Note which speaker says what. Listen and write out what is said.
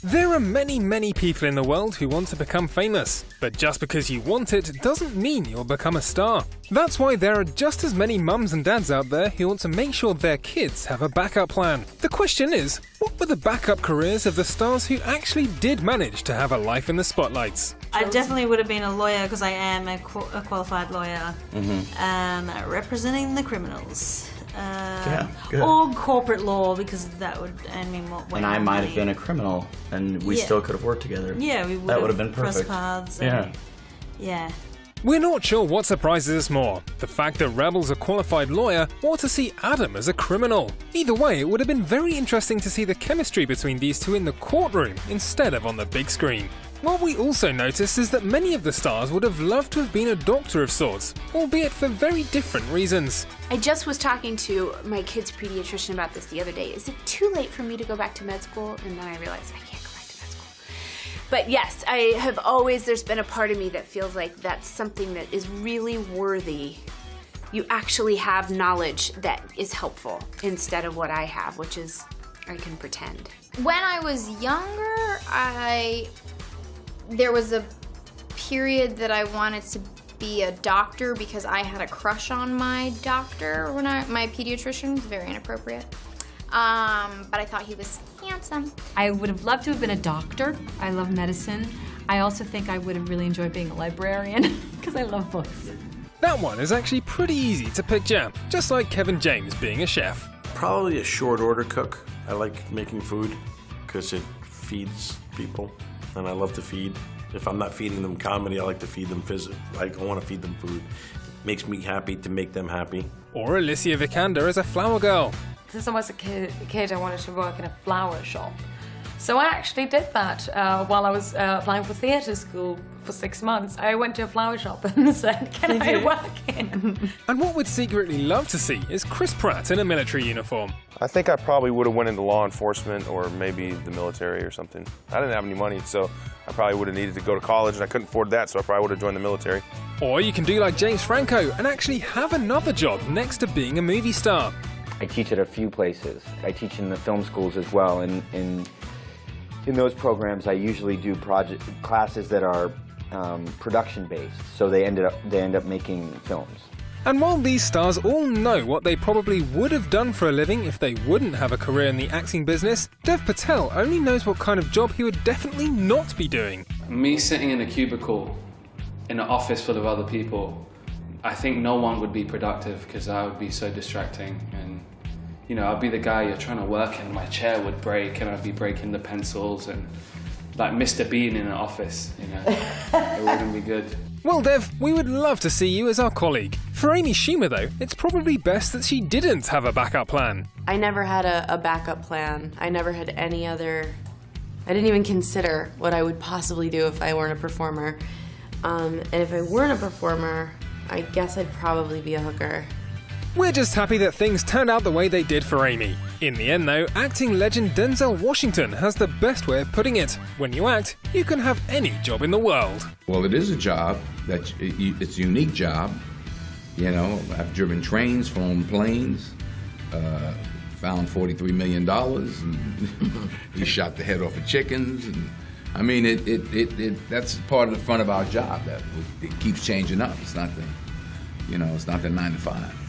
Speaker 1: There are many people in the world who want to become famous, but just because you want it doesn't mean you'll become a star. That's why there are just as many mums and dads out there who want to make sure their kids have a backup plan. The question is, what were the backup careers of the stars who actually did manage to have a life in the spotlights?
Speaker 2: I definitely would have been a lawyer because I am a qualified lawyer, representing the criminals. Or corporate law, because that would earn me more.
Speaker 3: And I might have been a criminal, and we still could have worked together.
Speaker 2: Yeah, we would.
Speaker 3: That would have been perfect.
Speaker 2: Crossed paths. Yeah.
Speaker 1: We're not sure what surprises us more, the fact that Rebel's a qualified lawyer or to see Adam as a criminal. Either way, it would have been very interesting to see the chemistry between these two in the courtroom instead of on the big screen. What we also noticed is that many of the stars would have loved to have been a doctor of sorts, albeit for very different reasons.
Speaker 4: I just was talking to my kid's pediatrician about this the other day. Is it too late for me to go back to med school? And then I realized I can't go back to med school. But yes, I have always, there's been a part of me that feels like that's something that is really worthy. You actually have knowledge that is helpful instead of what I have, which is I can pretend.
Speaker 5: When I was younger, there was a period that I wanted to be a doctor because I had a crush on my doctor when my pediatrician. Was very inappropriate. But I thought he was handsome.
Speaker 6: I would have loved to have been a doctor. I love medicine. I also think I would have really enjoyed being a librarian because I love books.
Speaker 1: That one is actually pretty easy to picture, just like Kevin James being a chef.
Speaker 7: Probably a short order cook. I like making food because it feeds people. And I love to feed. If I'm not feeding them comedy, I like to feed them physical. Like, I want to feed them food. It makes me happy to make them happy.
Speaker 1: Or Alicia Vikander as a flower girl.
Speaker 8: Since I was a kid, I wanted to work in a flower shop. So I actually did that while I was applying for theatre school for 6 months. I went to a flower shop and said, can I work in?
Speaker 1: And what we'd secretly love to see is Chris Pratt in a military uniform.
Speaker 9: I think I probably would have went into law enforcement or maybe the military or something. I didn't have any money, so I probably would have needed to go to college, and I couldn't afford that, so I probably would have joined the military.
Speaker 1: Or you can do like James Franco and actually have another job next to being a movie star.
Speaker 10: I teach at a few places. I teach in the film schools as well, and in those programs I usually do classes that are production-based, so they end up making films.
Speaker 1: And while these stars all know what they probably would have done for a living if they wouldn't have a career in the acting business, Dev Patel only knows what kind of job he would definitely not be doing.
Speaker 11: Me sitting in a cubicle in an office full of other people, I think no one would be productive because I would be so distracting. And you know, I'd be the guy you're trying to work and my chair would break and I'd be breaking the pencils and like Mr. Bean in an office, you know. It wouldn't be good.
Speaker 1: Well, Dev, we would love to see you as our colleague. For Amy Schumer, though, it's probably best that she didn't have a backup plan.
Speaker 12: I never had a backup plan. I never had any other... I didn't even consider what I would possibly do if I weren't a performer. And if I weren't a performer, I guess I'd probably be a hooker.
Speaker 1: We're just happy that things turned out the way they did for Amy. In the end, though, acting legend Denzel Washington has the best way of putting it. When you act, you can have any job in the world.
Speaker 13: Well, it is a job. It's a unique job. You know, I've driven trains, flown planes, found $43 million, and he shot the head off of chickens. And, I mean, that's part of the fun of our job. That it keeps changing up. It's not the 9 to 5.